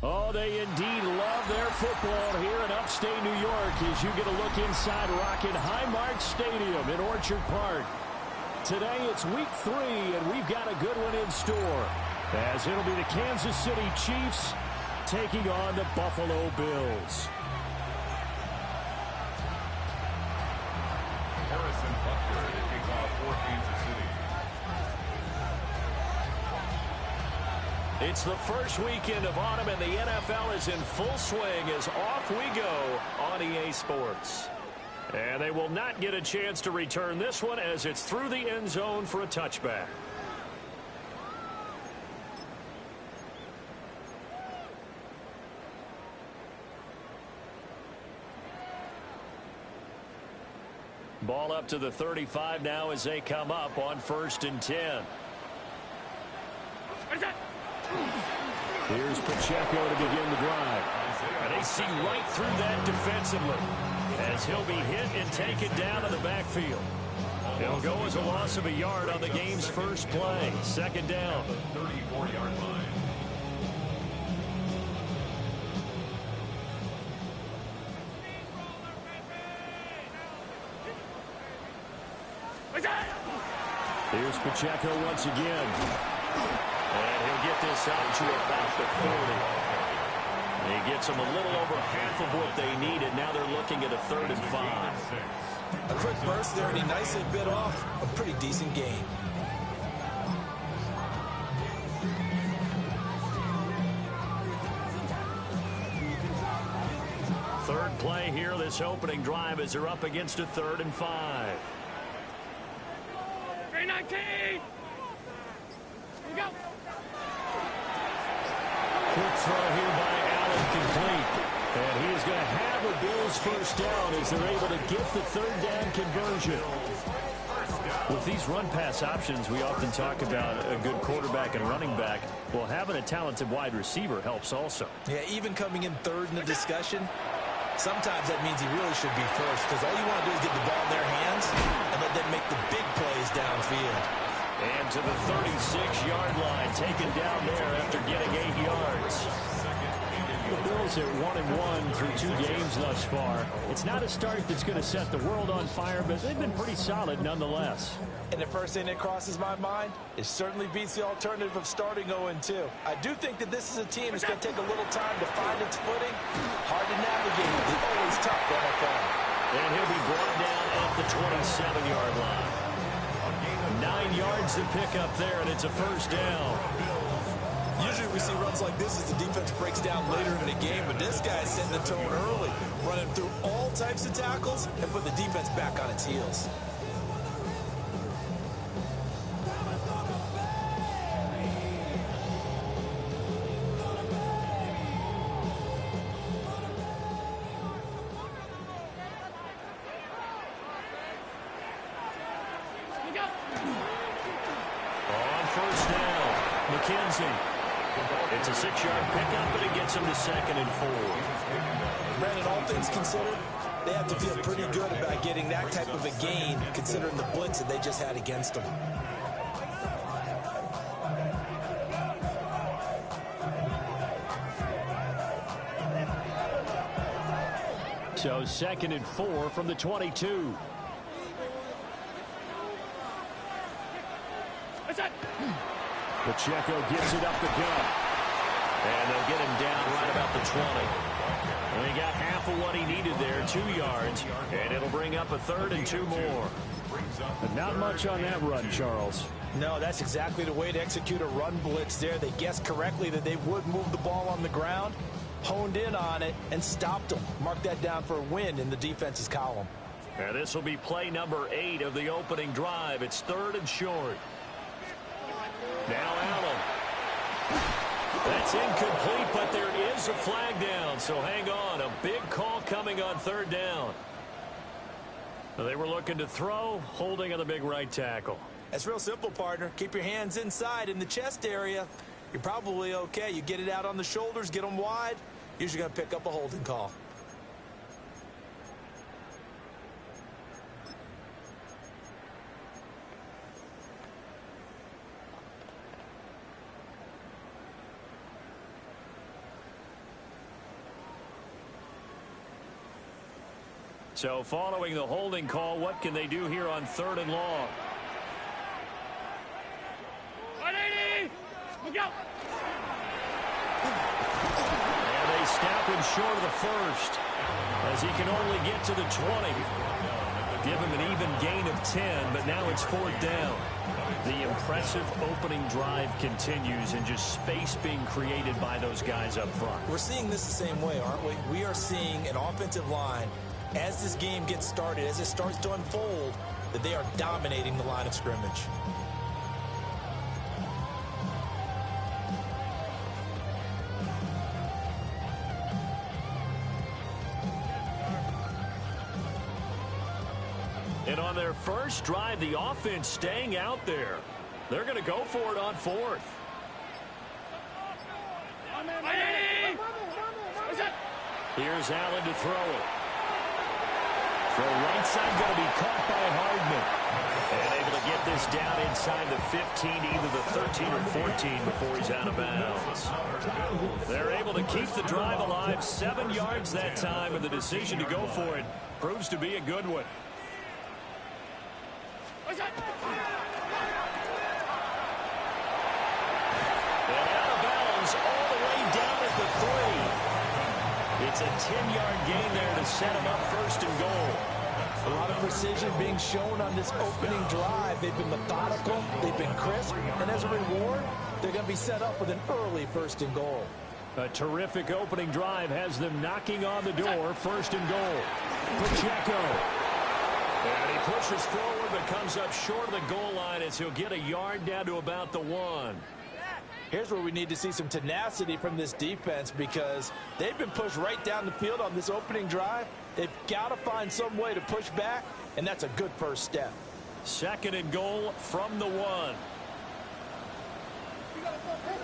Oh, they indeed love their football here in upstate New York as you get a look inside Rocket Highmark Stadium in Orchard Park. Today it's week 3, and we've got a good one in store, as it'll be the Kansas City Chiefs taking on the Buffalo Bills. Harrison Butker to kick off for Kansas City. It's the first weekend of autumn, and the NFL is in full swing as off we go on EA Sports. And they will not get a chance to return this one as it's through the end zone for a touchback. Ball up to the 35 now as they come up on 1st and 10. Here's Pacheco to begin the drive. And they see right through that defensively as he'll be hit and taken down in the backfield. It'll go as a loss of a yard on the game's first play. 2nd down. 34-yard line. Here's Pacheco once again. And he'll get this out to about the 40. He gets them a little over half of what they needed. Now they're looking at a 3rd and 5. A quick burst there, and he nicely bit off a pretty decent gain. Third play here, this opening drive, as they're up against a 3rd and 5. 319! Go! Quick throw here by Allen, complete. And he is going to have a Bills first down as they're able to get the 3rd down conversion. With these run-pass options, we often talk about a good quarterback and running back. Well, having a talented wide receiver helps also. Yeah, even coming in 3rd in the discussion, sometimes that means he really should be first, because all you want to do is get the ball in their hands and let them make the big plays downfield. And to the 36-yard line, taken down there after getting 8 yards. The Bills are 1-1 through 2 games thus far. It's not a start that's going to set the world on fire, but they've been pretty solid nonetheless. And the first thing that crosses my mind, it certainly beats the alternative of starting 0-2. I do think that this is a team that's going to take a little time to find its footing. Hard to navigate. It's always tough for NFL. And he'll be brought down at the 27-yard line. 9 yards to pick up there, and it's a first down. Usually we see runs like this as the defense breaks down later in the game, but this guy's setting the tone early, running through all types of tackles and put the defense back on its heels. On first down, McKenzie. It's a 6-yard pickup, but it gets him to 2nd and 4. Brandon, all things considered, they have to feel pretty good about getting that type of a gain, considering the blitz that they just had against them. So 2nd and 4 from the 22. Pacheco gets it up the gut. And they'll get him down right about the 20. And he got half of what he needed there, 2 yards. And it'll bring up a 3rd and 2 more. But not much on that run, Charles. No, that's exactly the way to execute a run blitz there. They guessed correctly that they would move the ball on the ground, honed in on it, and stopped them. Mark that down for a win in the defense's column. And this will be play number 8 of the opening drive. It's 3rd and short. Now Allen. That's incomplete, but there is a flag down, so hang on. A big call coming on 3rd down. They were looking to throw, holding on the big right tackle. That's real simple, partner. Keep your hands inside in the chest area. You're probably okay. You get it out on the shoulders, get them wide. Usually going to pick up a holding call. So following the holding call, what can they do here on 3rd and long? 180! Look out! And they snap him short of the first, as he can only get to the 20. Give him an even gain of 10, but now it's 4th down. The impressive opening drive continues, and just space being created by those guys up front. We're seeing this the same way, aren't we? We are seeing an offensive line, as this game gets started, as it starts to unfold, that they are dominating the line of scrimmage. And on their first drive, the offense staying out there. They're going to go for it on 4th. Here's Allen to throw it. Throw right side going to be caught by Hardman. And able to get this down inside the 15, either the 13 or 14 before he's out of bounds. They're able to keep the drive alive, 7 yards that time, and the decision to go for it proves to be a good one. And out of bounds all the way down at the 3. It's a 10-yard gain there to set him up 1st and goal. A lot of precision being shown on this opening drive. They've been methodical, they've been crisp, and as a reward, they're going to be set up with an early 1st and goal. A terrific opening drive has them knocking on the door, 1st and goal. Pacheco. And he pushes forward but comes up short of the goal line as he'll get a yard down to about the 1. Here's where we need to see some tenacity from this defense, because they've been pushed right down the field on this opening drive. They've got to find some way to push back, and that's a good first step. 2nd and goal from the 1.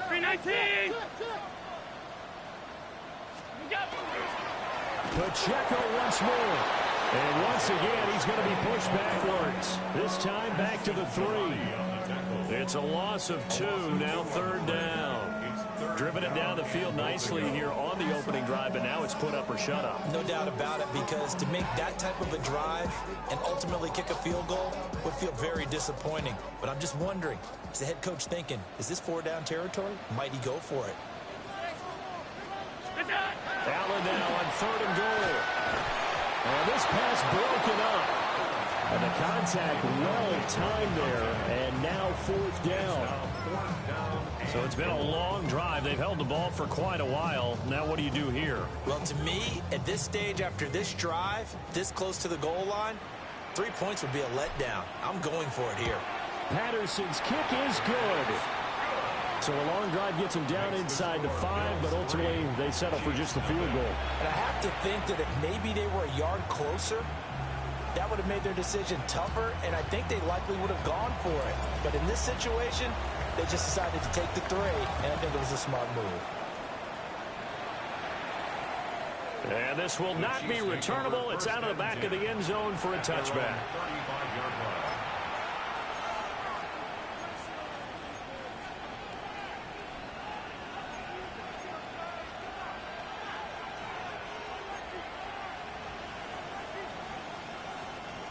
319! Pacheco once more. And once again, he's going to be pushed backwards. This time back to the 3. It's a loss of 2, now 3rd down. Driven it down the field nicely here on the opening drive, but now it's put up or shut up. No doubt about it, because to make that type of a drive and ultimately kick a field goal would feel very disappointing. But I'm just wondering, is the head coach thinking, is this 4-down territory? Might he go for it? Allen now on 3rd and goal. And this pass broken up. And the contact well timed there. And now 4th down. So it's been a long drive. They've held the ball for quite a while. Now what do you do here? Well, to me, at this stage, after this drive, this close to the goal line, 3 points would be a letdown. I'm going for it here. Patterson's kick is good. So a long drive gets him down inside the 5, but ultimately they settle for just the field goal. And I have to think that if maybe they were a yard closer, that would have made their decision tougher, and I think they likely would have gone for it. But in this situation, they just decided to take the 3, and I think it was a smart move. And this will not be returnable. It's out of the back of the end zone for a touchback.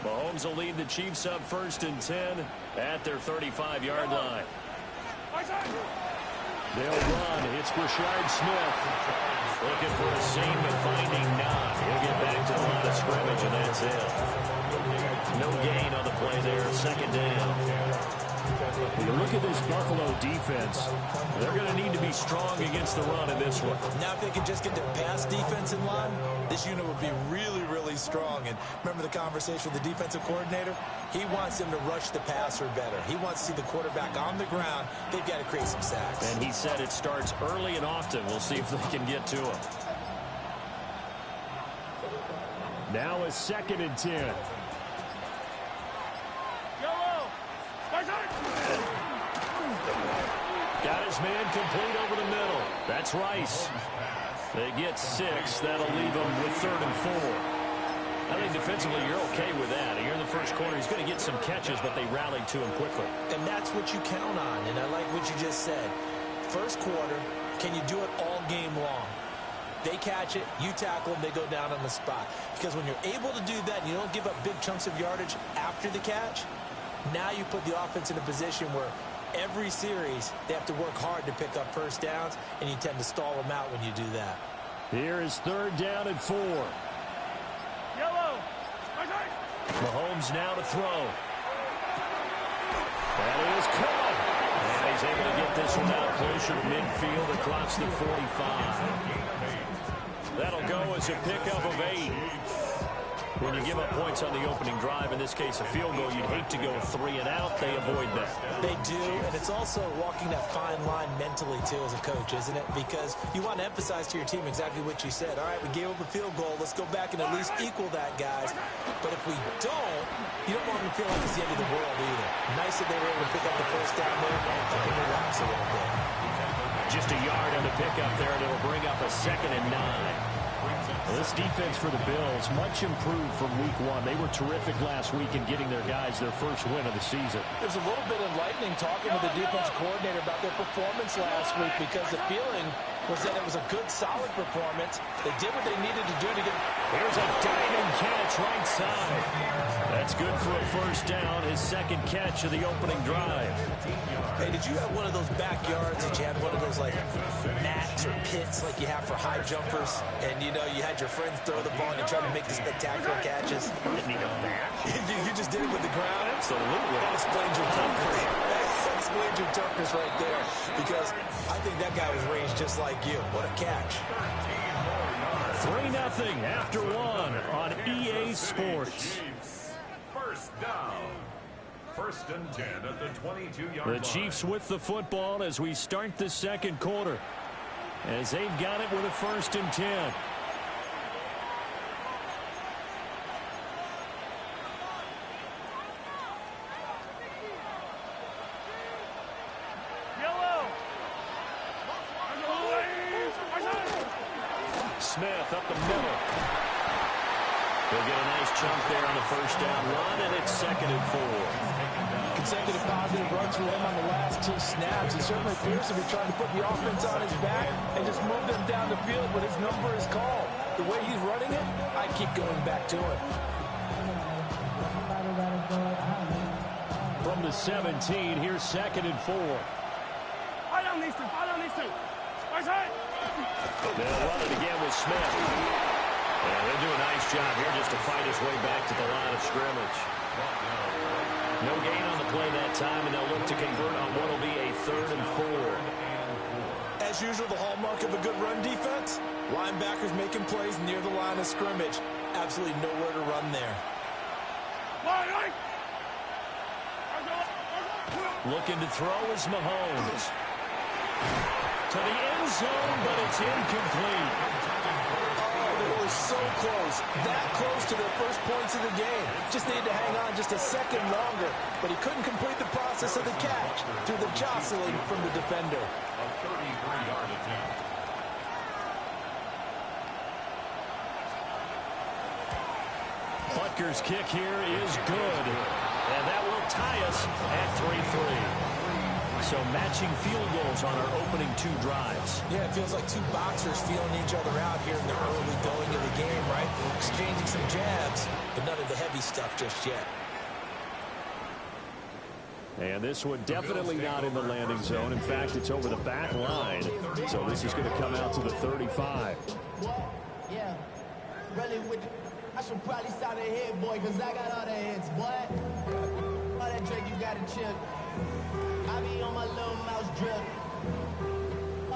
Mahomes will lead the Chiefs up 1st and 10 at their 35-yard line. They'll run. It's Rashard Smith. Looking for a seam, but finding none. He'll get back to the line of scrimmage, and that's it. No gain on the play there. 2nd down. When you look at this Buffalo defense, they're going to need to be strong against the run in this one. Now, if they can just get their pass defense in line, this unit would be really, really strong. And remember the conversation with the defensive coordinator? He wants them to rush the passer better. He wants to see the quarterback on the ground. They've got to create some sacks. And he said it starts early and often. We'll see if they can get to him. Now a 2nd and 10. Got his man complete over the middle. That's Rice. They get 6. That'll leave them with 3rd and 4. I think defensively you're okay with that. Here in the first quarter, he's going to get some catches, but they rallied to him quickly. And that's what you count on, and I like what you just said. First quarter, can you do it all game long? They catch it, you tackle them, they go down on the spot. Because when you're able to do that and you don't give up big chunks of yardage after the catch, now you put the offense in a position where every series they have to work hard to pick up first downs, and you tend to stall them out when you do that. Here is 3rd down and 4. Yellow. Mahomes now to throw. That is caught. And he's able to get this one out closer to midfield across the 45. That'll go as a pickup of 8. When you give up points on the opening drive, in this case a field goal, you'd hate to go 3 and out. They avoid that. They do, and it's also walking that fine line mentally, too, as a coach, isn't it? Because you want to emphasize to your team exactly what you said. All right, we gave up a field goal. Let's go back and at least equal that, guys. But if we don't, you don't want them to feel like it's the end of the world either. Nice that they were able to pick up the first down there and relax a little bit. Just a yard on the pickup there, and it'll bring up a 2nd and 9. This defense for the Bills, much improved from week 1. They were terrific last week in getting their guys their first win of the season. There's a little bit enlightening talking with the defense coordinator about their performance last week, because the feeling was that it was a good, solid performance. They did what they needed to do to get... Here's a diving catch right side. That's good for a first down, his 2nd catch of the opening drive. Hey, did you have one of those backyards that you had one of those, like, nats or pits like you have for high jumpers? And, you know, you had your friends throw the ball and you tried to make the spectacular catches? Didn't need a bat. You just did it with the ground? Absolutely. That explains your toughness. That explains your toughness right there. Because I think that guy was ranged just like you. What a catch. 3-0 after 1 on EA Sports. First down. 1st and 10 at the 22-yard line. The Chiefs with the football as we start the 2nd quarter, as they've got it with a 1st and 10. Smith up the middle. They'll get a nice chunk there on the first down run, and it's 2nd and 4. Consecutive positive runs for him on the last 2 snaps. He certainly appears to be trying to put the offense on his back and just move them down the field when his number is called. The way he's running it, I keep going back to it. From the 17, here's 2nd and 4. Hold on these two. They'll run it again with Smith. And he'll do a nice job here just to fight his way back to the line of scrimmage. No gain on the play that time, and they'll look to convert on what will be a 3rd and 4. As usual, the hallmark of a good run defense, linebackers making plays near the line of scrimmage. Absolutely nowhere to run there. Looking to throw is Mahomes. To the end zone, but it's incomplete. They were so close, that close to their first points of the game. Just needed to hang on just a second longer, but he couldn't complete the process of the catch through the jostling from the defender. A 33-yard attempt. Butker's kick here is good, and that will tie us at 3-3. So matching field goals on our opening 2 drives. Yeah, it feels like 2 boxers feeling each other out here in the early going of the game, right? Exchanging some jabs, but none of the heavy stuff just yet. And this one definitely not in the landing zone. In fact, it's over the back line. So this is going to come out to the 35. Yeah, really I should probably sound a hit, boy, because I got all the hits, boy. All that drink you got to chip. I be on my little mouse drip.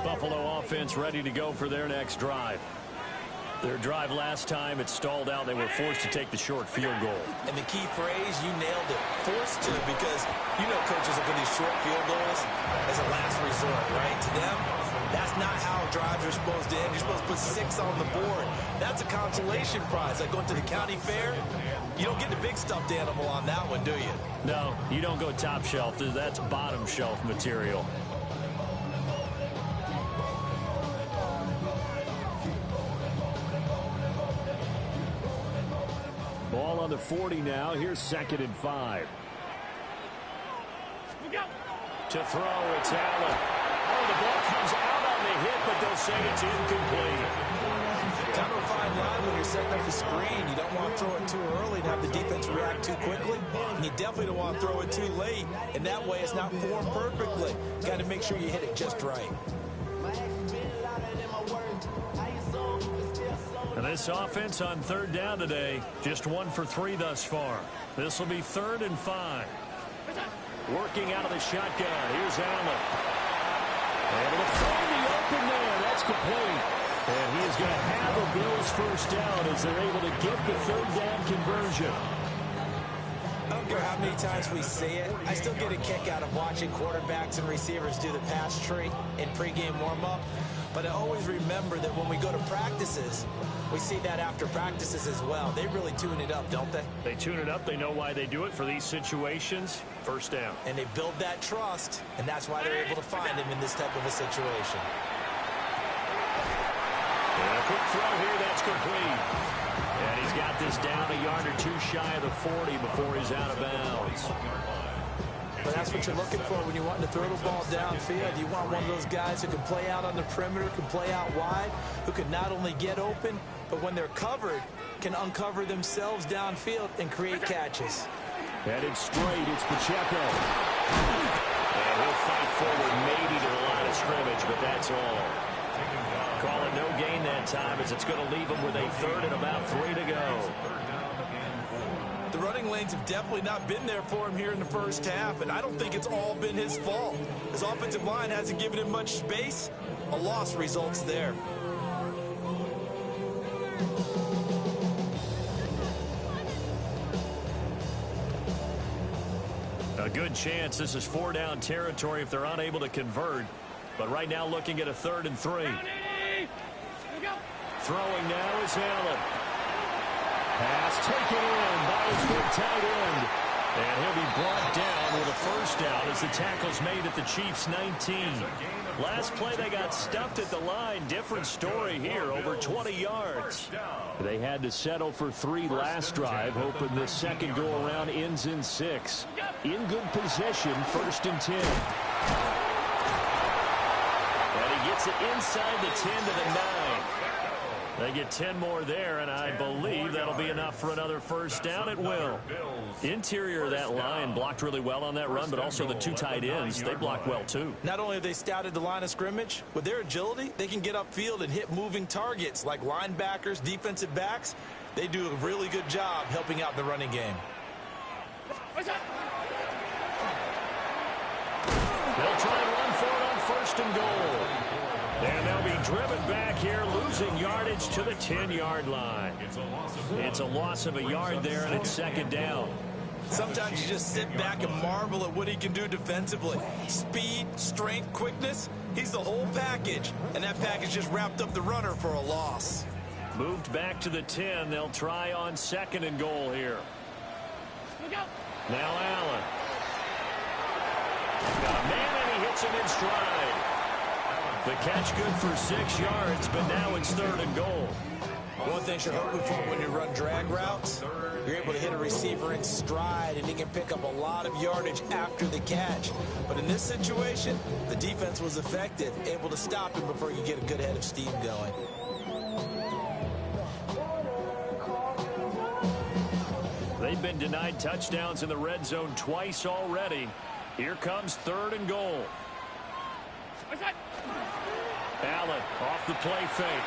Buffalo offense ready to go for their next drive. Their drive last time, it stalled out. They were forced to take the short field goal. And the key phrase, you nailed it. Forced to, because you know coaches look at these short field goals as a last resort, right? To them, that's not how drives are supposed to end. You're supposed to put 6 on the board. That's a consolation prize. Like going to the county fair, you don't get the big stuffed animal on that one, do you? No, you don't go top shelf. That's bottom shelf material. Ball on the 40 now. Here's 2nd and 5. To throw, it's Allen. Oh, the ball comes out on the hit, but they'll say it's incomplete. Kind of a fine line when you're setting up a screen. You don't want to throw it too early and have the defense react too quickly. And you definitely don't want to throw it too late. And that way it's not formed perfectly. Got to make sure you hit it just right. And this offense on third down today, just 1 for 3 thus far. This will be 3rd and 5. Working out of the shotgun. Here's Allen. Able to find the open man. That's complete. And he is going to have a Bills first down as they're able to get the 3rd down conversion. I don't care how many times we see it. I still get a kick out of watching quarterbacks and receivers do the pass tree in pregame warm-up. But I always remember that when we go to practices, we see that after practices as well. They really tune it up, don't they? They tune it up. They know why they do it for these situations. First down. And they build that trust, and that's why they're able to find him in this type of a situation. And a quick throw here. That's complete. And he's got this down a yard or 2 shy of the 40 before he's out of bounds. But that's what you're looking for when you want to throw the ball downfield. You want one of those guys who can play out on the perimeter, can play out wide, who can not only get open, but when they're covered, can uncover themselves downfield and create catches. Headed straight, it's Pacheco. And he'll fight forward maybe to the line of scrimmage, but that's all. Calling no gain that time as it's going to leave him with a 3rd and about 3 to go. The running lanes have definitely not been there for him here in the first half, and I don't think it's all been his fault. His offensive line hasn't given him much space. A loss results there. A good chance this is 4-down territory if they're unable to convert. But right now looking at a 3rd and 3. Throwing now is Allen. Pass taken in by his big tight end. And he'll be brought down with a first down as the tackle's made at the Chiefs' 19. Last play they got stuffed at the line. Different story here, over 20 yards. They had to settle for 3 last drive, hoping the second go-around ends in 6. In good position, 1st and 10. And he gets it inside the 10 to the 9. They get 10 more there, and I believe that'll be enough for another first down. It will. Interior of that line blocked really well on that run, but also the 2 tight ends, they blocked well too. Not only have they scouted the line of scrimmage, with their agility, they can get upfield and hit moving targets like linebackers, defensive backs. They do a really good job helping out the running game. They'll try and run for it on 1st and goal. And they'll be driven back here, losing yardage to the 10-yard line. It's a loss of a yard there, and it's 2nd down. Sometimes you just sit back and marvel at what he can do defensively. Speed, strength, quickness, he's the whole package. And that package just wrapped up the runner for a loss. Moved back to the 10. They'll try on 2nd and goal here. Now Allen. Got a man, and he hits him in stride. The catch good for 6 yards, but now it's 3rd and goal. One thing you're hoping for when you run drag routes, you're able to hit a receiver in stride, and he can pick up a lot of yardage after the catch. But in this situation, the defense was effective, able to stop him before you get a good head of steam going. They've been denied touchdowns in the red zone twice already. Here comes 3rd and goal. Allen off the play fake.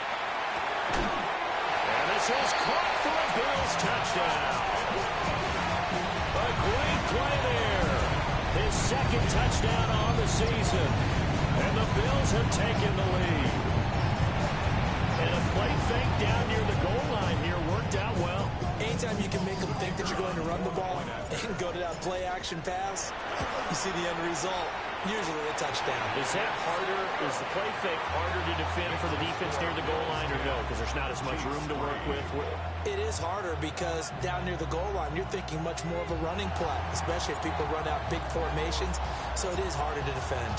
And this is caught for a Bills touchdown. A great play there. His 2nd touchdown on the season. And the Bills have taken the lead. And a play fake down near the goal line here worked out well. Anytime you can make them think that you're going to run the ball and go to that play action pass, you see the end result. Usually a touchdown. Is that harder? Is the play fake harder to defend for the defense near the goal line, or no? Because there's not as much room to work with. It is harder because down near the goal line, you're thinking much more of a running play, especially if people run out big formations. So it is harder to defend.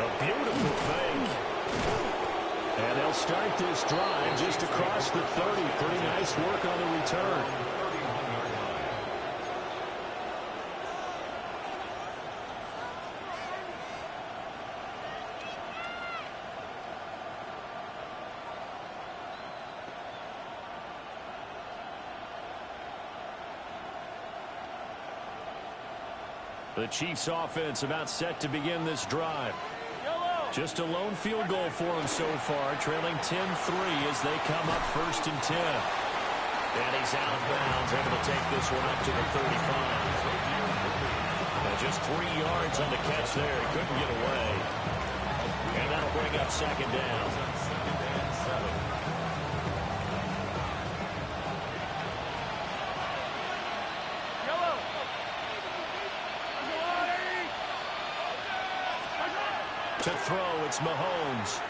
A beautiful fake. And they'll start this drive just across the 30. Pretty nice work on the return. The Chiefs offense about set to begin this drive. Just a lone field goal for them so far, trailing 10-3 as they come up 1st and 10. And he's out of bounds, able to take this one up to the 35. And just 3 yards on the catch there. He couldn't get away. And that'll bring up 2nd down. To throw, it's Mahomes.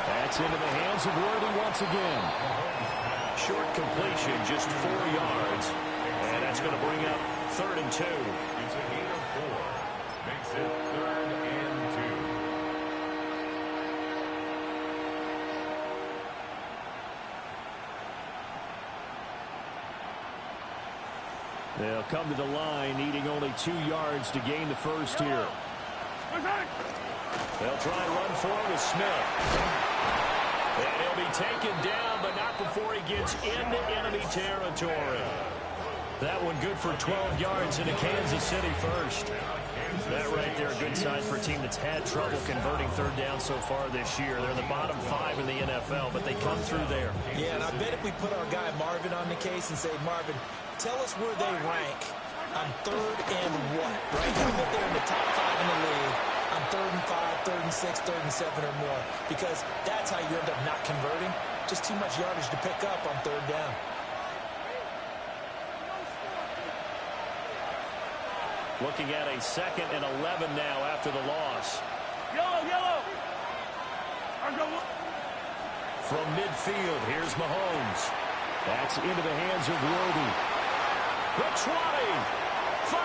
That's into the hands of Worthy once again. Short completion, just 4 yards. And that's going to bring up 3rd and 2. It's a gain of 4. Makes it 3rd and 2. They'll come to the line, needing only 2 yards to gain the first here. They'll try and run for it with Smith. And he'll be taken down, but not before he gets into enemy territory. That one good for 12 yards into Kansas City first. That right there, a good sign for a team that's had trouble converting 3rd down so far this year. They're in the bottom 5 in the NFL, but they come through there. Yeah, and I bet if we put our guy Marvin on the case and say, Marvin, tell us where they rank on 3rd and what, right? I bet they're in the top 5 in the league on 3rd and 5, 3rd and 6, 3rd and 7 or more, because that's how you end up not converting. Just too much yardage to pick up on 3rd down. Looking at a 2nd and 11 now after the loss. Yellow. From midfield, here's Mahomes. That's into the hands of Worthy. The 20, 5,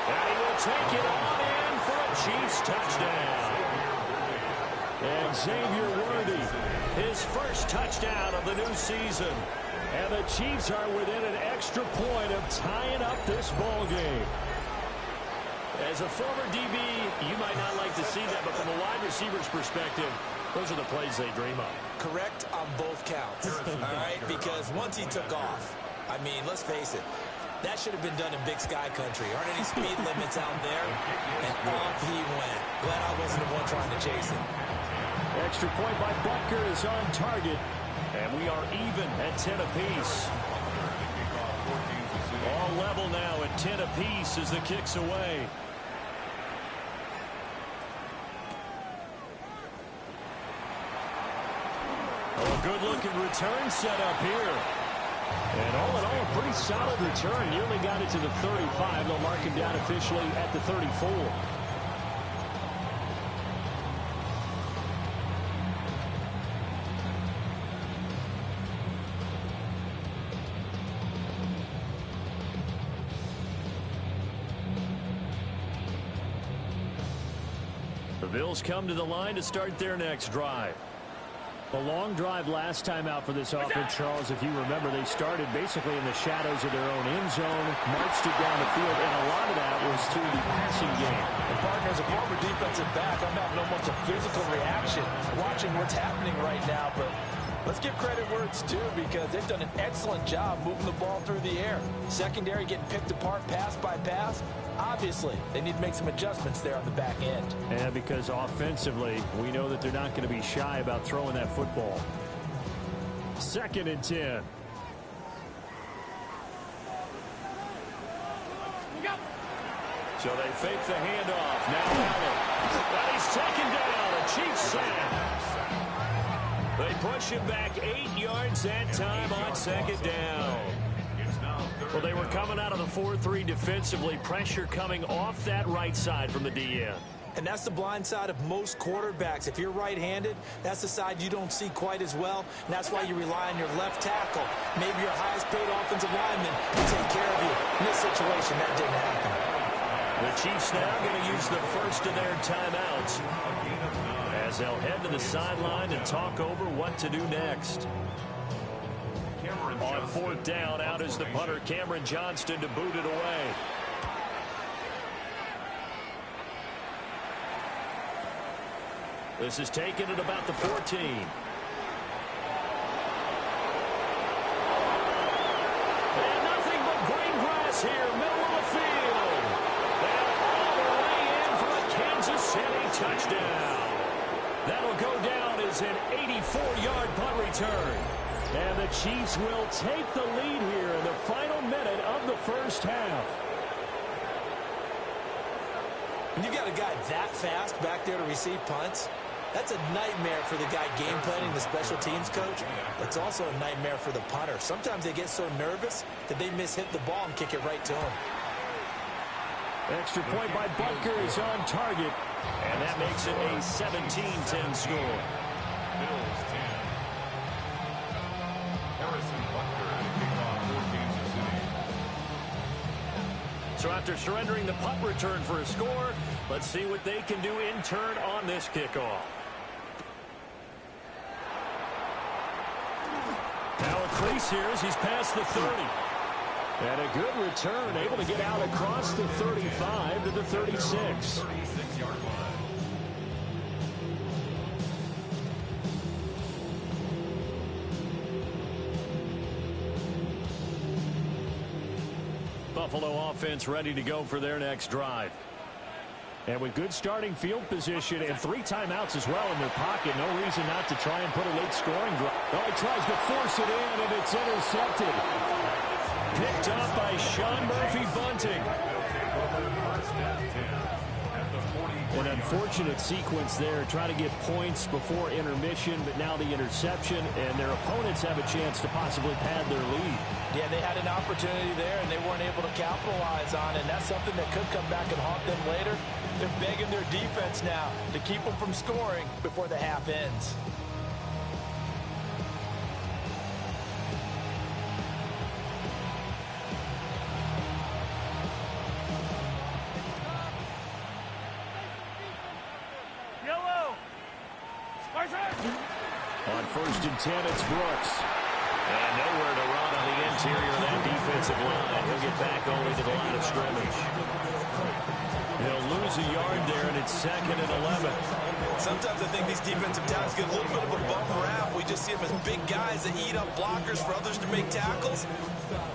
and he will take it on in for a Chiefs touchdown. And Xavier Worthy, his first touchdown of the new season. And the Chiefs are within an extra point of tying up this ball game. As a former DB, you might not like to see that, but from a wide receiver's perspective, those are the plays they dream of. Correct on both counts, all right? Because once he took off, I mean, let's face it, that should have been done in Big Sky Country. Aren't any speed limits out there? And off he went. Glad I wasn't the one trying to chase him. Extra point by Butker is on target. And we are even at 10 apiece. All level now at 10 apiece as the kick's away. Oh, a good-looking return set up here. And all in all, a pretty solid return. Nearly got it to the 35. They'll mark him down officially at the 34. The Bills come to the line to start their next drive. A long drive last time out for this offense, Charles. If you remember, they started basically in the shadows of their own end zone, marched it down the field, and a lot of that was through the passing game. And partner, as a former defensive back, I'm having almost a physical reaction watching what's happening right now. But let's give credit where it's due, because they've done an excellent job moving the ball through the air. Secondary getting picked apart pass by pass. Obviously, they need to make some adjustments there on the back end. And because offensively, we know that they're not going to be shy about throwing that football. 2nd and 10. So they fake the handoff. Now Allen. And he's taken down. A Chiefs sack. They push him back 8 yards that time on 2nd down. Well, they were coming out of the 4-3 defensively. Pressure coming off that right side from the DN. And that's the blind side of most quarterbacks. If you're right-handed, that's the side you don't see quite as well. And that's why you rely on your left tackle, maybe your highest-paid offensive lineman, to take care of you. In this situation, that didn't happen. The Chiefs now going to use the first of their timeouts as they'll head to the sideline and talk over what to do next. On 4th down, out is the punter, Cameron Johnston, to boot it away. This is taken at about the 14. And nothing but great grass here, middle of the field. And all the way in for a Kansas City touchdown. That'll go down as an 84-yard punt return. And the Chiefs will take the lead here in the final minute of the first half. When you got a guy that fast back there to receive punts, that's a nightmare for the guy game planning, the special teams coach. It's also a nightmare for the punter. Sometimes they get so nervous that they mishit the ball and kick it right to him. Extra point by Butker is on target, and that makes it a 17-10 score. Bills 10. Harrison Butker to kick off for Kansas City. So after surrendering the punt return for a score, let's see what they can do in turn on this kickoff. Now a crease here as he's past the 30. And a good return, able to get out across the 35 to the 36. 36-yard line. Buffalo offense ready to go for their next drive. And with good starting field position and 3 timeouts as well in their pocket, no reason not to try and put a late scoring drive. Oh, he tries to force it in, and it's intercepted. Picked up by Sean Murphy-Bunting. An unfortunate sequence there, trying to get points before intermission, but now the interception, and their opponents have a chance to possibly pad their lead. Yeah, they had an opportunity there, and they weren't able to capitalize on it, and that's something that could come back and haunt them later. They're begging their defense now to keep them from scoring before the half ends. Yellow. On 1st and 10, it's Brooks. And nowhere to run on the interior of that defensive line. He'll get back only to the line of scrimmage. He'll lose a yard there, and it's 2nd and 11. Sometimes I think these defensive tackles get a little bit of a bum rap. We just see them as big guys that eat up blockers for others to make tackles.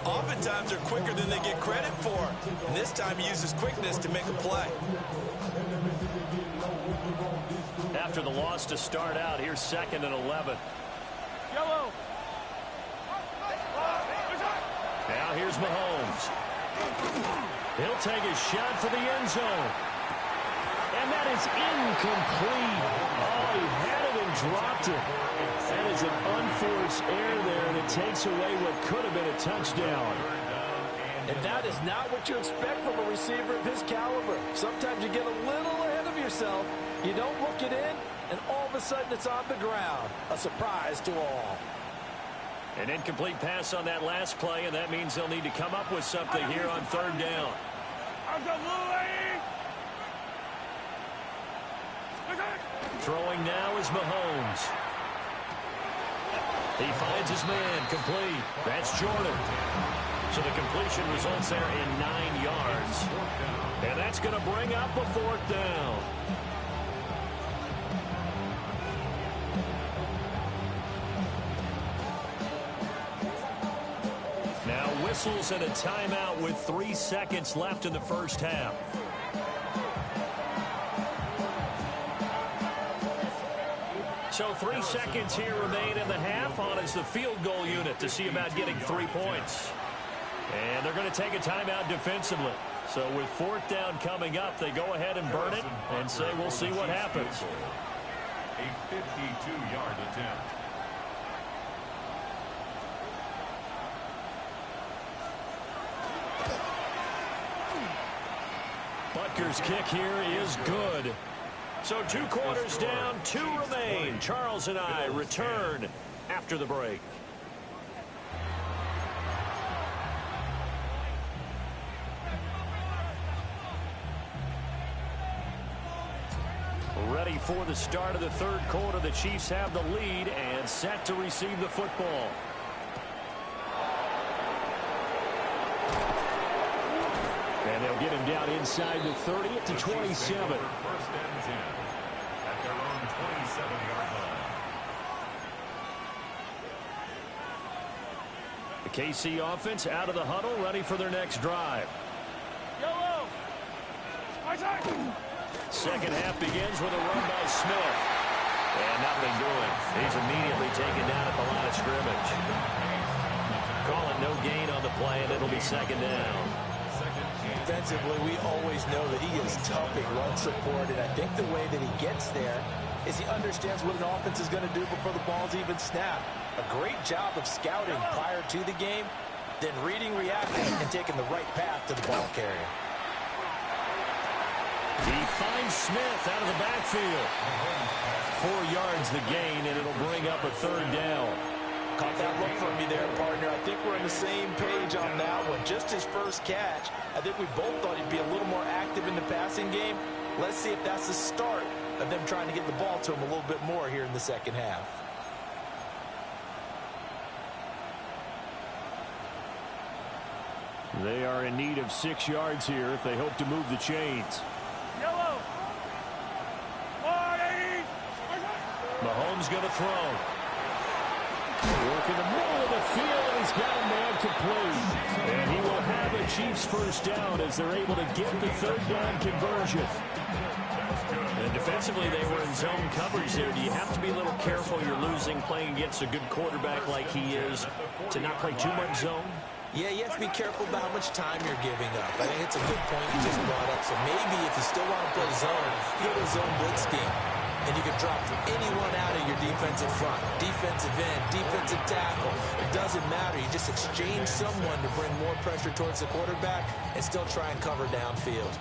Oftentimes they're quicker than they get credit for. And this time he uses quickness to make a play. After the loss to start out, here's 2nd and 11. Yellow. Now here's Mahomes. He'll take a shot for the end zone. And that is incomplete. Oh, he had it and dropped it. That is an unforced error there, and it takes away what could have been a touchdown. And that is not what you expect from a receiver of his caliber. Sometimes you get a little ahead of yourself. You don't look it in, and all of a sudden it's on the ground. A surprise to all. An incomplete pass on that last play, and that means they'll need to come up with something here on 3rd down. Throwing now is Mahomes. He finds his man, complete. That's Jordan. So the completion results there in 9 yards. And that's going to bring up a 4th down. Now whistles and a timeout with 3 seconds left in the first half. So 3 seconds here remain in the half. On is the field goal unit to see about getting 3 points. And they're going to take a timeout defensively. So with 4th down coming up, they go ahead and burn it and say we'll see what happens. A 52-yard attempt. Butker's kick here is good. So 2 quarters down, 2 remain. Charles and I return after the break. Ready for the start of the 3rd quarter. The Chiefs have the lead and set to receive the football. And they'll get him down inside the 30 to 27. 1st and 10 at their own 27-yard line. The KC offense out of the huddle, ready for their next drive. Yellow. Second half begins with a run by Smith. And nothing doing. He's immediately taken down at the line of scrimmage. Calling no gain on the play, and it'll be second down. Defensively, we always know that he is tough in run support, and I think the way that he gets there is he understands what an offense is going to do before the ball's even snapped. A great job of scouting prior to the game, then reading, reacting, and taking the right path to the ball carrier. He finds Smith out of the backfield. 4 yards the gain, and it'll bring up a third down. Caught that look from me there, partner. I think we're on the same page on that one. Just his first catch. I think we both thought he'd be a little more active in the passing game. Let's see if that's the start of them trying to get the ball to him a little bit more here in the second half. They are in need of 6 yards here if they hope to move the chains. Yellow. 180. Mahomes going to throw. Work in the middle of the field, and he's got a man complete. And he will have a Chiefs first down as they're able to get the third down conversion. And defensively, they were in zone coverage there. Do you have to be a little careful? You're losing playing against a good quarterback like he is to not play too much zone? Yeah, you have to be careful about how much time you're giving up. I think it's a good point you just brought up. So maybe if you still want to play zone, you go to a zone blitz scheme. And you can drop anyone out of your defensive front, defensive end, defensive tackle. It doesn't matter. You just exchange someone to bring more pressure towards the quarterback and still try and cover downfield.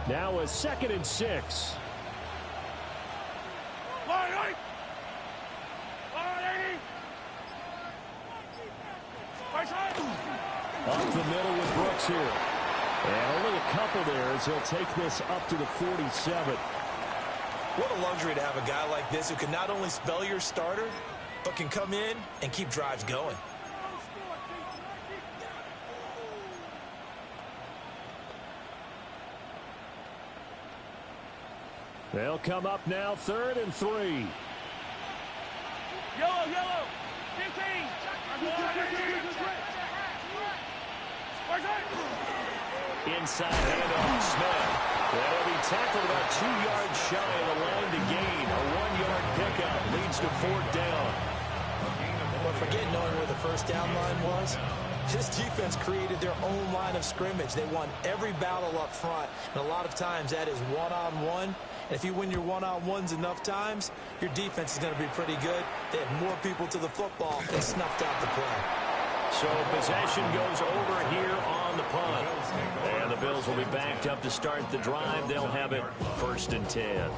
Now a 2nd and 6. Up the middle with Brooks here. And only a couple there as he'll take this up to the 47. What a luxury to have a guy like this who can not only spell your starter, but can come in and keep drives going. They'll come up now 3rd and 3. Yellow, yellow. 15. Inside handoff, Smith. That'll be tackled about 2 yards shy of the line to gain. A 1-yard pickup leads to 4th down. But forget knowing where the first down line was. This defense created their own line of scrimmage. They won every battle up front, and a lot of times that is one-on-one. And if you win your one-on-ones enough times, your defense is going to be pretty good. They had more people to the football and snuffed out the play. So possession goes over here on the punt. And the Bills will be backed up to start the drive. They'll have it 1st and 10.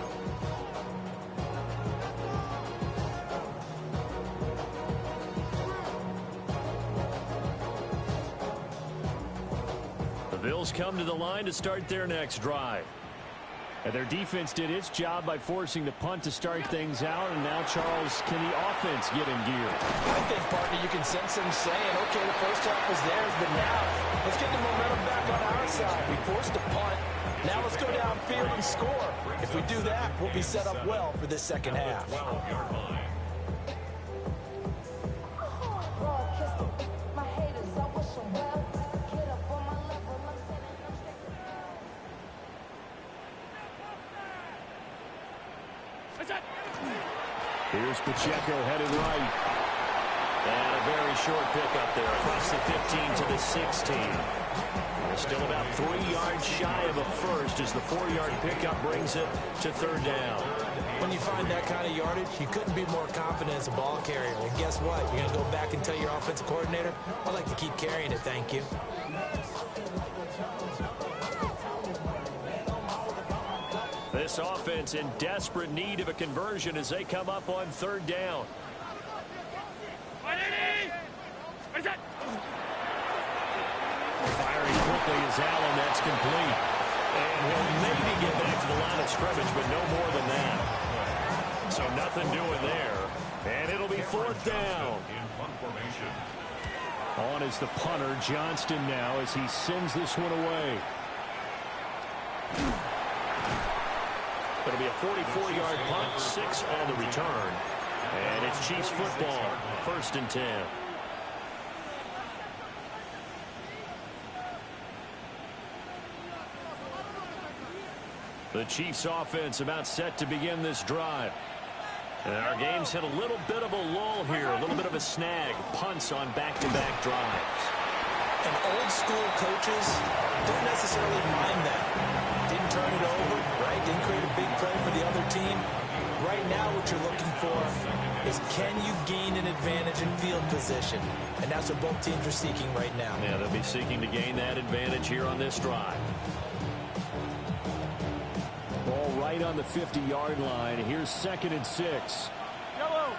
The Bills come to the line to start their next drive. And their defense did its job by forcing the punt to start things out. And now, Charles, can the offense get in gear? I think, partner, you can sense them saying, okay, the first half was theirs, but now let's get the momentum back on our side. We forced a punt. Now let's go downfield and score. If we do that, we'll be set up well for this second half. Here's Pacheco headed right. And a very short pickup there across the 15 to the 16. They're still about 3 yards shy of a first as the 4-yard pickup brings it to 3rd down. When you find that kind of yardage, you couldn't be more confident as a ball carrier. And guess what? You're going to go back and tell your offensive coordinator, I'd like to keep carrying it, thank you. This offense in desperate need of a conversion as they come up on 3rd down. Firing quickly is Allen. That's complete. And he'll maybe get back to the line of scrimmage, but no more than that. So nothing doing there. And it'll be 4th down. On is the punter, Johnston, now as he sends this one away. It'll be a 44-yard punt, 6 on the return. And it's Chiefs football, 1st and 10. The Chiefs offense about set to begin this drive. And our game's hit a little bit of a lull here, a little bit of a snag. Punts on back-to-back drives. And old school coaches don't necessarily mind that. Didn't turn it over, right? Didn't create a big play for the other team. Right now what you're looking for is, can you gain an advantage in field position? And that's what both teams are seeking right now. Yeah, they'll be seeking to gain that advantage here on this drive. Ball right on the 50-yard line. Here's 2nd and 6. Yellow.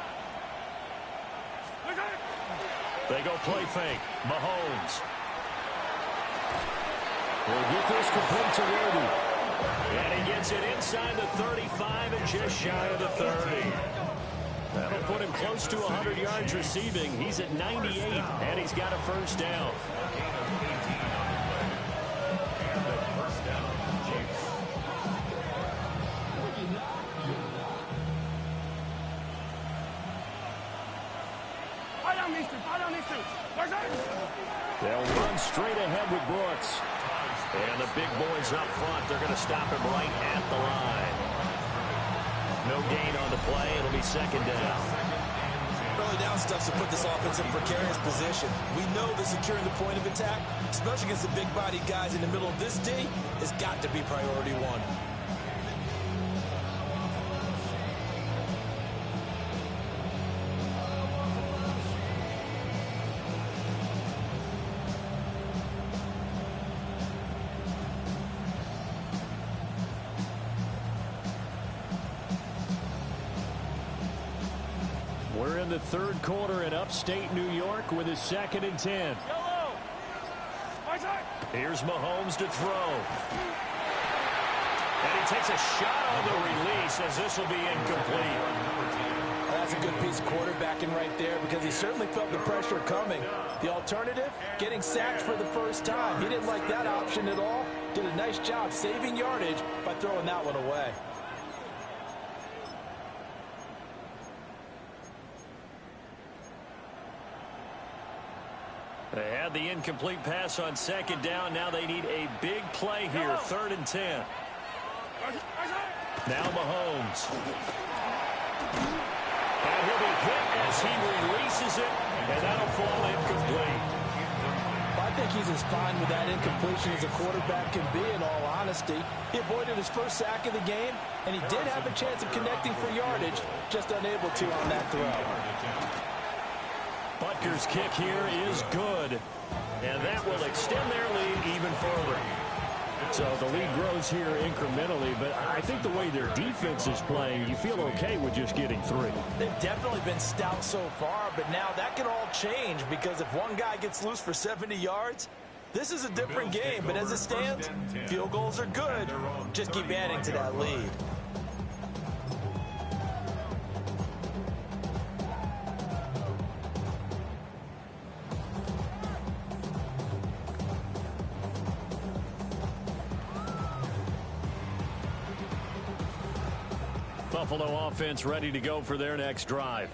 They go play fake. Mahomes will get this complete to Worthy. And he gets it inside the 35 and just shy of the 30. That'll put him close to 100 yards receiving. He's at 98, and he's got a first down. They'll run straight ahead with Brooks. And the big boys up front, they're going to stop him right at the line. No gain on the play. It'll be 2nd down. Early down stuff to put this offense in precarious position. We know that securing the point of attack, especially against the big-bodied guys in the middle of this D, has got to be priority one. We're in the 3rd quarter in upstate New York with his 2nd and 10. Yellow. Here's Mahomes to throw. And he takes a shot on the release as this will be incomplete. That's a good piece of quarterbacking right there, because he certainly felt the pressure coming. The alternative, getting sacked for the first time. He didn't like that option at all. Did a nice job saving yardage by throwing that one away. They had the incomplete pass on 2nd down. Now they need a big play here. 3rd and 10. Now Mahomes. And he'll be hit as he releases it, and that'll fall incomplete. I think he's as fine with that incompletion as a quarterback can be, in all honesty. He avoided his first sack of the game, and he did have a chance of connecting for yardage, just unable to on that throw. Butker's kick here is good, and that will extend their lead even further. So the lead grows here incrementally, but I think the way their defense is playing, you feel okay with just getting 3. They've definitely been stout so far, but now that can all change, because if one guy gets loose for 70 yards, this is a different game. But as it stands, field goals are good. Just keep adding to that lead. Buffalo offense ready to go for their next drive.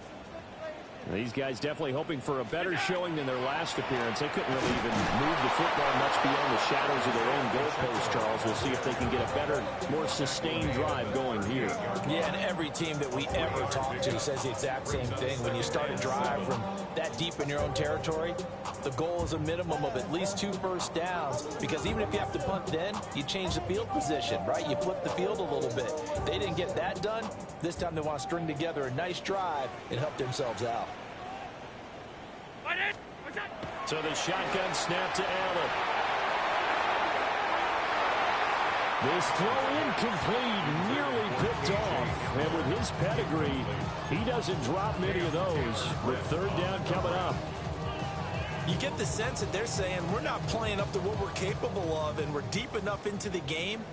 These guys definitely hoping for a better showing than their last appearance. They couldn't really even move the football much beyond the shadows of their own goalpost, Charles. We'll see if they can get a better, more sustained drive going here. Yeah, and every team that we ever talk to says the exact same thing. When you start a drive from that deep in your own territory, the goal is a minimum of at least 2 first downs, because even if you have to punt then, you change the field position, right? You flip the field a little bit. They didn't get that done. This time they want to string together a nice drive and help themselves out. So the shotgun snap to Allen. This throw incomplete, nearly picked off. And with his pedigree, he doesn't drop many of those. With 3rd down coming up. You get the sense that they're saying we're not playing up to what we're capable of, and we're deep enough into the game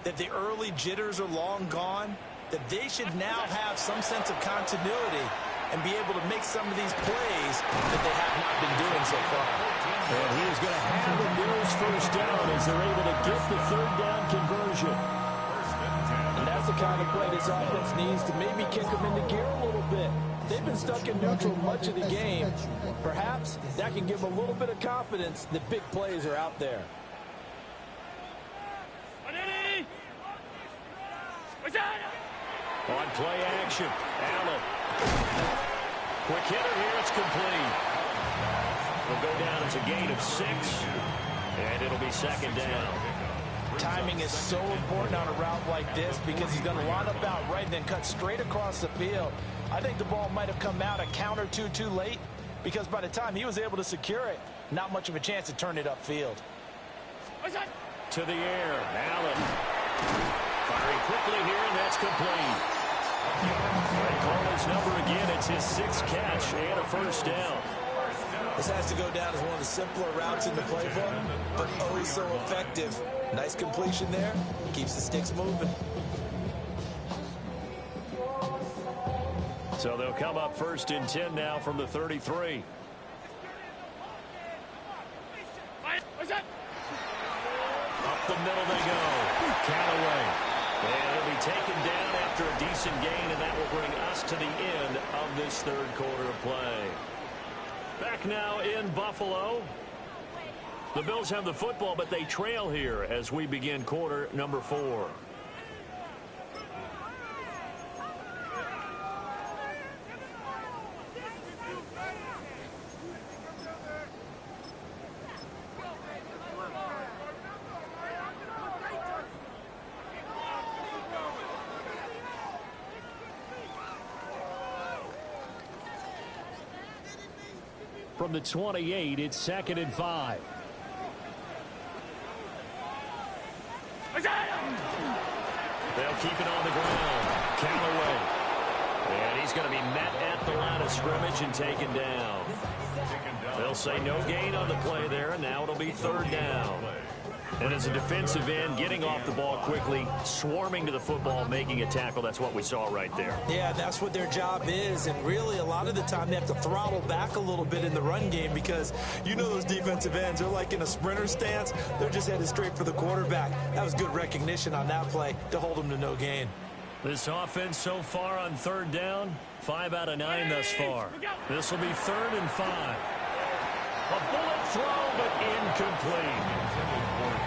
that the early jitters are long gone, that they should now have some sense of continuity and be able to make some of these plays that they have not been doing so far. And he is going to have a nearest first down as they're able to get the third down conversion. And that's the kind of play this offense needs to maybe kick them into gear a little bit. They've been stuck in neutral much of the game. Perhaps that can give them a little bit of confidence that big plays are out there. On play action, Allen. Quick hitter here, it's complete. Will go down as a gain of 6, and it'll be second down. Timing is so important on a route like this because he's going to line up out right and then cut straight across the field. I think the ball might have come out a count or two too late because by the time he was able to secure it, not much of a chance to turn it upfield. To the air, Allen. Firing quickly here, and that's complete. They call his number again. It's his 6th catch and a first down. This has to go down as one of the simpler routes in the playbook, but always so effective. Nice completion there. Keeps the sticks moving. So they'll come up 1st and 10 now from the 33. Up the middle they go. Callaway. And he'll be taken down after a decent gain, and that will bring us to the end of this third quarter of play. Back now in Buffalo. The Bills have the football, but they trail here as we begin quarter number 4. From the 28, it's 2nd and 5. They'll keep it on the ground. Callaway. And he's going to be met at the line of scrimmage and taken down. They'll say no gain on the play there, and now it'll be 3rd down. And as a defensive end, getting off the ball quickly, swarming to the football, making a tackle, that's what we saw right there. Yeah, that's what their job is, and really a lot of the time they have to throttle back a little bit in the run game because you know those defensive ends, they're like in a sprinter stance. They're just headed straight for the quarterback. That was good recognition on that play to hold them to no gain. This offense so far on 3rd down, 5 out of 9 thus far. This will be 3rd and 5. A bullet throw, but incomplete.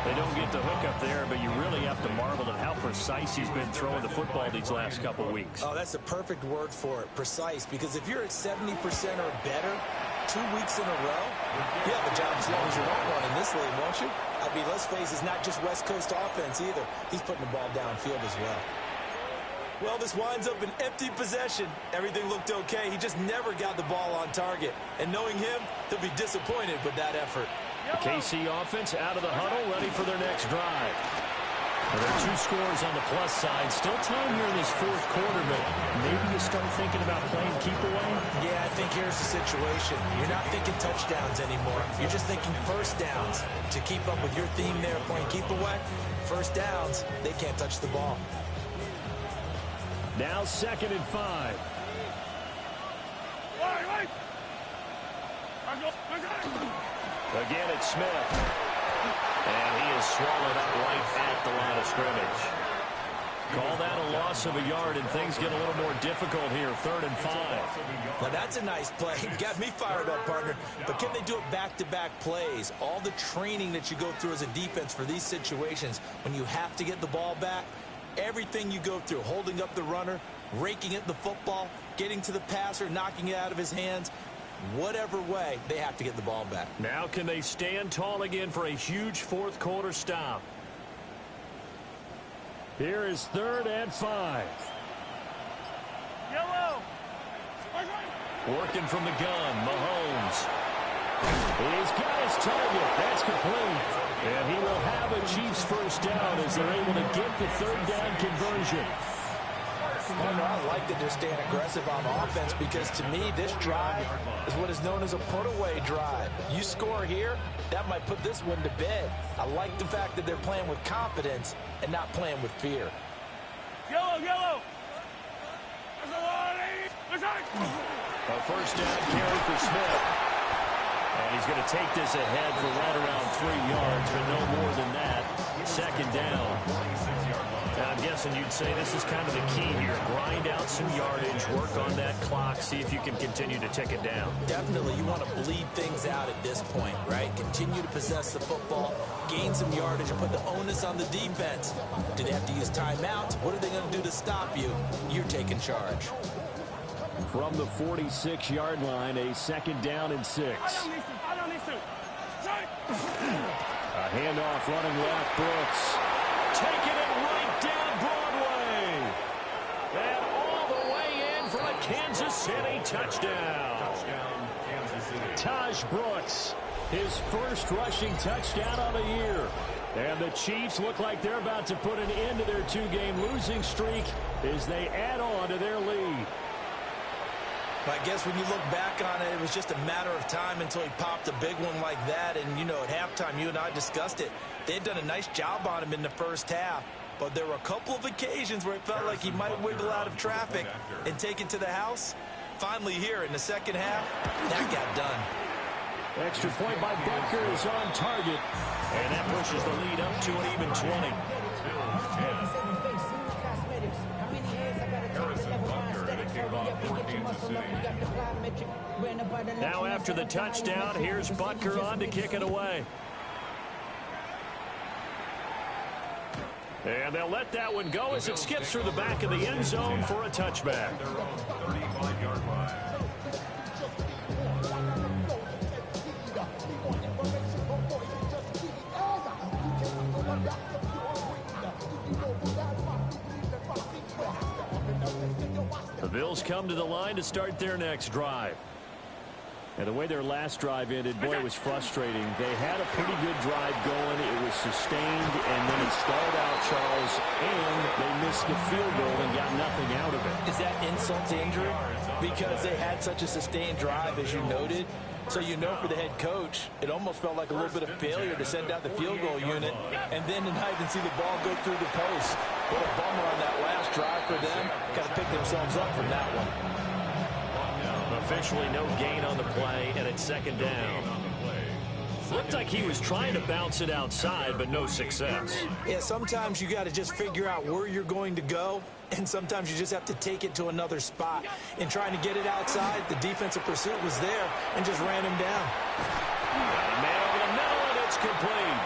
They don't get the hook up there, but you really have to marvel at how precise he's been throwing the football these last couple weeks. Oh, that's the perfect word for it, precise, because if you're at 70% or better 2 weeks in a row, you have a job as long as you're not running this league, won't you? I mean, let's face it, it's not just West Coast offense either. He's putting the ball downfield as well. Well, this winds up an empty possession. Everything looked okay. He just never got the ball on target. And knowing him, they'll be disappointed with that effort. The KC offense out of the huddle, ready for their next drive. Well, there are 2 scores on the plus side. Still time here in this 4th quarter, but maybe you start thinking about playing keep away? Yeah, I think here's the situation. You're not thinking touchdowns anymore. You're just thinking first downs. To keep up with your theme there, playing keep away, first downs, they can't touch the ball. Now 2nd and 5. Again, it's Smith. And he is swallowed up right at the line of scrimmage. Call that a loss of a yard, and things get a little more difficult here. 3rd and 5. Now, that's a nice play. Got me fired up, partner. But can they do it back-to-back plays? All the training that you go through as a defense for these situations, when you have to get the ball back, everything you go through, holding up the runner, raking at the football, getting to the passer, knocking it out of his hands, whatever way, they have to get the ball back. Now can they stand tall again for a huge 4th quarter stop? Here is 3rd and 5. Yellow. Working from the gun, Mahomes. He's got his target. That's complete. And he will have a Chiefs first down as they're able to get the 3rd down conversion. I like that they're staying aggressive on offense because, to me, this drive is what is known as a put-away drive. You score here, that might put this one to bed. I like the fact that they're playing with confidence and not playing with fear. Yellow, yellow. A first down carry for Smith. And he's going to take this ahead for right around 3 yards, but second down. Now, I'm guessing you'd say this is kind of the key here. Grind out some yardage, work on that clock, see if you can continue to tick it down. Definitely, you want to bleed things out at this point, right? Continue to possess the football, gain some yardage, and put the onus on the defense. Do they have to use timeouts? What are they going to do to stop you? You're taking charge. From the 46-yard line, a second down and 6. A handoff running left, Brooks. Taking it right down Broadway. And all the way in for a Kansas City touchdown. Touchdown, Kansas City. Taj Brooks, his first rushing touchdown of the year. And the Chiefs look like they're about to put an end to their 2-game losing streak as they add on to their lead. I guess when you look back on it, it was just a matter of time until he popped a big one like that. And, you know, at halftime, you and I discussed it. They had done a nice job on him in the first half. But there were a couple of occasions where it felt like he might wiggle out of traffic and take it to the house. Finally here in the second half, that got done. Extra point by Butker is on target. And that pushes the lead up to an even 20. Now after the touchdown, here's Butker on to kick it away. And they'll let that one go as it skips through the back of the end zone for a touchback. The Bills come to the line to start their next drive. And the way their last drive ended, boy, it was frustrating. They had a pretty good drive going. It was sustained, and then it stalled out, Charles, and they missed the field goal and got nothing out of it. Is that insult to injury? Because they had such a sustained drive, as you noted. So you know for the head coach, it almost felt like a little bit of failure to send out the field goal unit and then not even see the ball go through the post. What a bummer on that last drive for them. Got to pick themselves up from that one. Officially no gain on the play, and it's second down. Looked like he was trying to bounce it outside, but no success. Yeah, sometimes you got to just figure out where you're going to go, and sometimes you just have to take it to another spot. In trying to get it outside, the defensive pursuit was there and just ran him down. Man over the middle, and it's complete.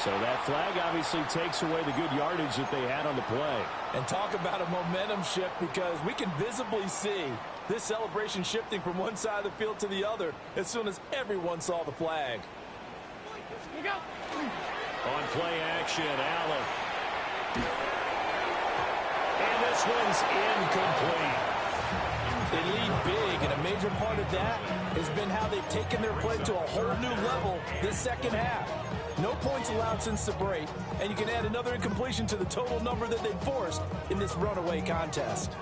So that flag obviously takes away the good yardage that they had on the play. And talk about a momentum shift, because we can visibly see this celebration shifting from one side of the field to the other as soon as everyone saw the flag. On play action, Allen. And this one's incomplete. They lead big, and a major part of that has been how they've taken their play to a whole new level this second half. No points allowed since the break, and you can add another incompletion to the total number that they've forced in this runaway contest.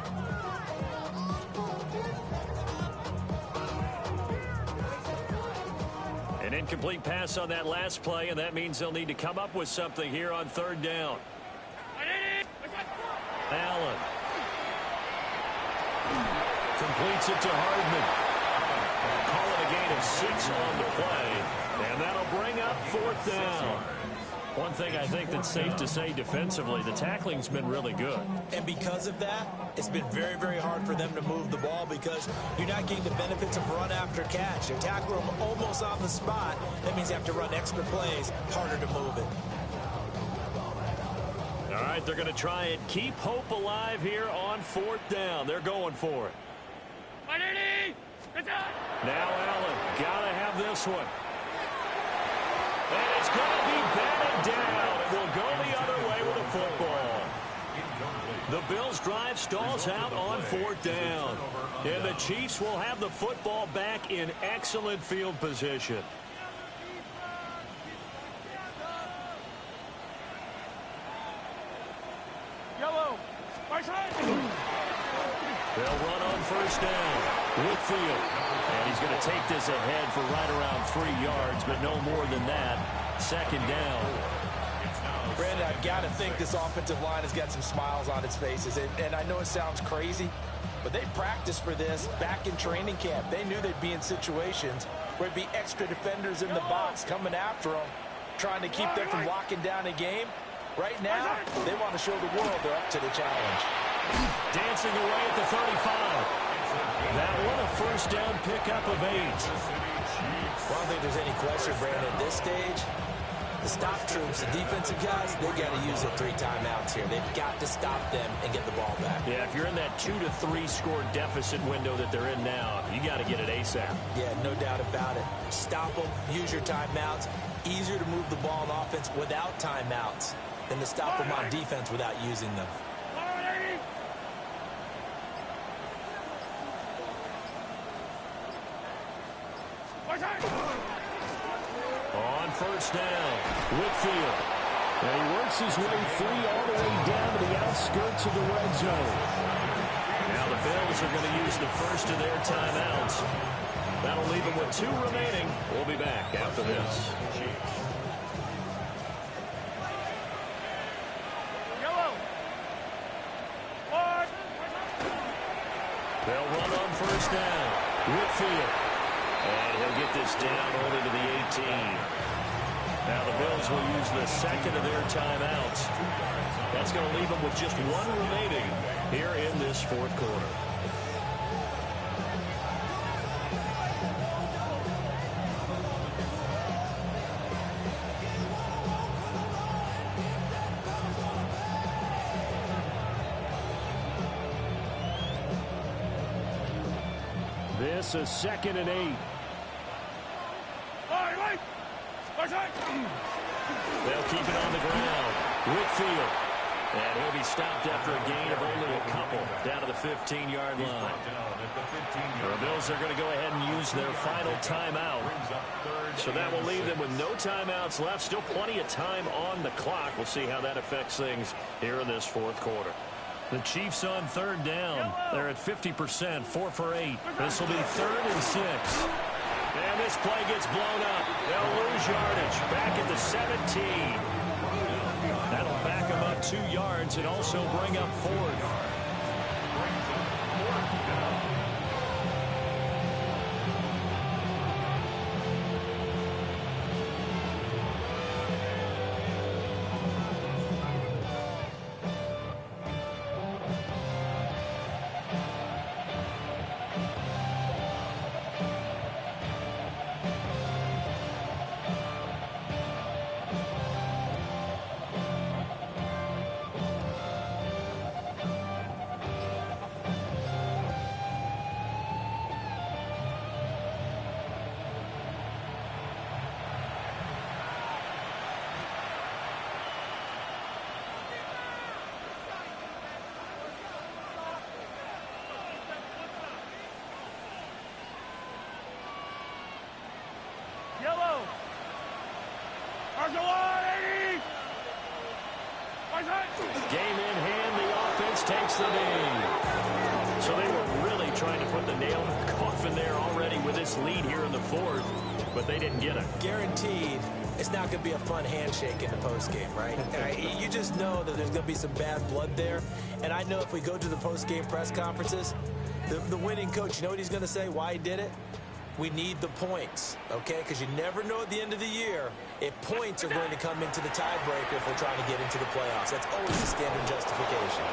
An incomplete pass on that last play, and that means they'll need to come up with something here on third down. Allen. Completes it to Hardman. Call it a gain of 6 on the play, and that'll bring up fourth down. One thing I think that's safe to say defensively, the tackling's been really good. And because of that, it's been very, very hard for them to move the ball, because you're not getting the benefits of run after catch. They tackle them almost on the spot. That means you have to run extra plays, harder to move it. All right, they're going to try and keep hope alive here on fourth down. They're going for it. Now Allen, got to have this one. And it's going to be batted down. It will go the other way with a football. The Bills' drive stalls out on fourth down. And the Chiefs will have the football back in excellent field position. Yellow. They'll run on first down. Whitfield. And he's going to take this ahead for right around 3 yards, but no more than that. Second down. Brandon, I've got to think this offensive line has got some smiles on its faces. And I know it sounds crazy, but they practiced for this back in training camp. They knew they'd be in situations where it'd be extra defenders in the box coming after them. trying to keep them from locking down a game. Right now, they want to show the world they're up to the challenge. Dancing away at the 35. That one a first down pickup of 8. Well, I don't think there's any question, Brandon, at this stage. The stop troops, the defensive guys, they got to use their 3 timeouts here. They've got to stop them and get the ball back. Yeah, if you're in that 2 to 3 score deficit window that they're in now, you got to get it ASAP. Yeah, no doubt about it. Stop them, use your timeouts. Easier to move the ball on offense without timeouts than to stop them on defense without using them. On first down, Whitfield. And he works his way free all the way down to the outskirts of the red zone. Now the Bills are going to use the first of their timeouts. That'll leave them with 2 remaining. We'll be back after this. They'll run on first down. Whitfield. And he'll get this down only to the 18. Now the Bills will use the second of their timeouts. That's going to leave them with just 1 remaining here in this fourth quarter. This is 2nd and 8. They'll keep it on the ground. Whitfield. And he'll be stopped after a gain of only a couple down to the 15-yard line. The Bills are going to go ahead and use their final timeout. So that will leave them with no timeouts left. Still plenty of time on the clock. We'll see how that affects things here in this fourth quarter. The Chiefs on 3rd down. They're at 50%, 4 for 8. This will be 3rd and 6. And this play gets blown up. They'll lose yardage back at the 17. That'll back them up 2 yards and also bring up 4th. Game in hand, the offense takes the knee. So they were really trying to put the nail in the coffin there already with this lead here in the 4th, but they didn't get it. Guaranteed, it's not going to be a fun handshake in the postgame, right? You just know that there's going to be some bad blood there. And I know if we go to the postgame press conferences, the winning coach, you know what he's going to say, why he did it? We need the points, okay? Because you never know at the end of the year if points are going to come into the tiebreaker if we're trying to get into the playoffs. That's always a standard justification.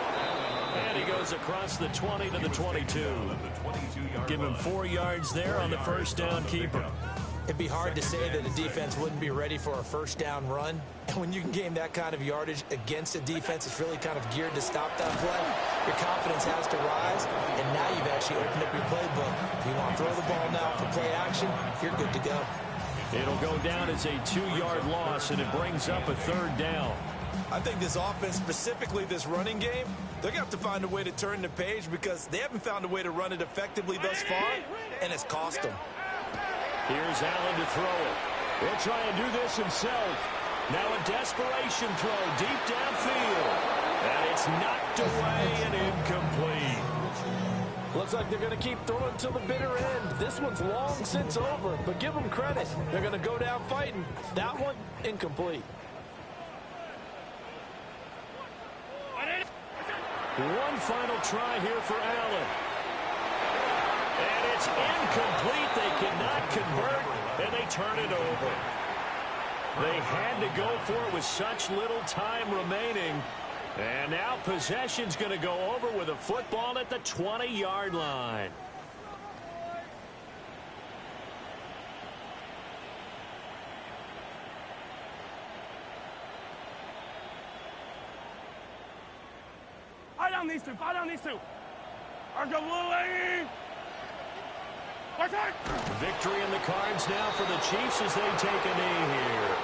And he goes across the 20 to the 22. Give him 4 yards there on the first down keeper. It'd be hard to say that a defense wouldn't be ready for a first down run. And when you can gain that kind of yardage against a defense that's really kind of geared to stop that play, your confidence has to rise. And now you've actually opened up your playbook. If you want to throw the ball now for play action, you're good to go. It'll go down as a 2-yard loss, and it brings up a 3rd down. I think this offense, specifically this running game, they're going to have to find a way to turn the page because they haven't found a way to run it effectively thus far, and it's cost them. Here's Allen to throw it. He'll try and do this himself. Now a desperation throw deep downfield. And it's knocked away and incomplete. Looks like they're going to keep throwing till the bitter end. This one's long since over, but give them credit. They're going to go down fighting. That one, incomplete. One final try here for Allen. And it's incomplete. They cannot convert, and they turn it over. They had to go for it with such little time remaining. And now possession's going to go over with a football at the 20-yard line. Fight on these two. Fight on these two. RWA. Victory in the cards now for the Chiefs as they take a knee here.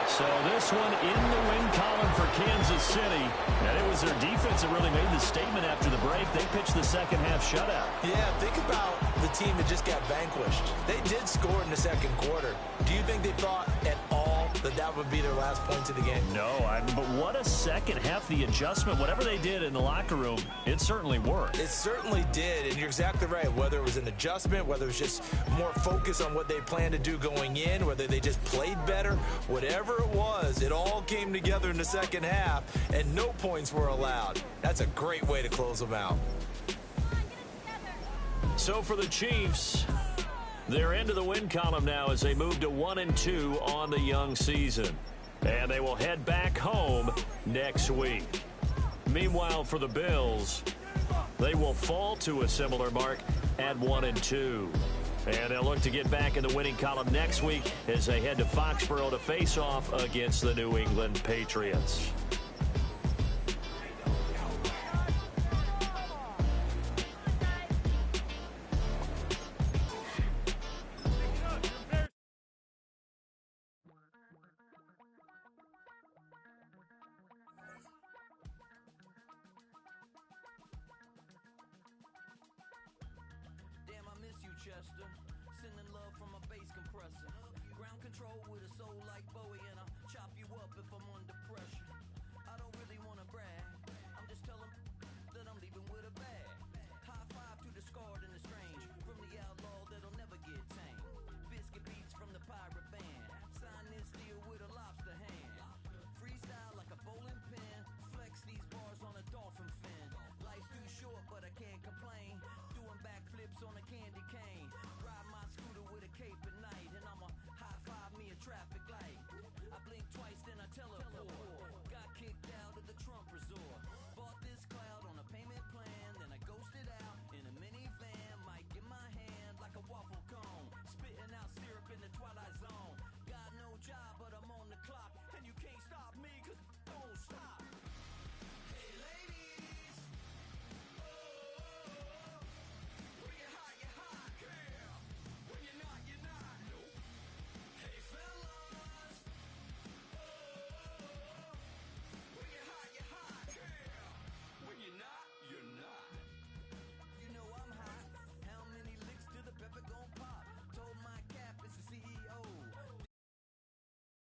So this one in the win column for Kansas City. And it was their defense that really made the statement after the break. They pitched the second half shutout. Yeah, think about the team that just got vanquished. They did score in the second quarter. Do you think they thought at all that that would be their last points of the game? No, but what a second half. The adjustment, whatever they did in the locker room, it certainly worked. It certainly did, and you're exactly right. Whether it was an adjustment, whether it was just more focus on what they planned to do going in, whether they just played better, whatever it was, it all came together in the second half, and no points were allowed. That's a great way to close them out. So for the Chiefs, they're into the win column now as they move to 1-2 on the young season. And they will head back home next week. Meanwhile, for the Bills, they will fall to a similar mark at 1-2. And they'll look to get back in the winning column next week as they head to Foxborough to face off against the New England Patriots. Chester, sending love from a bass compressor. Ground control with a soul like Bowie, and I'll chop you up if I'm under pressure. I don't really want to brag, I'm just telling that I'm leaving with a bag. High five to the scarred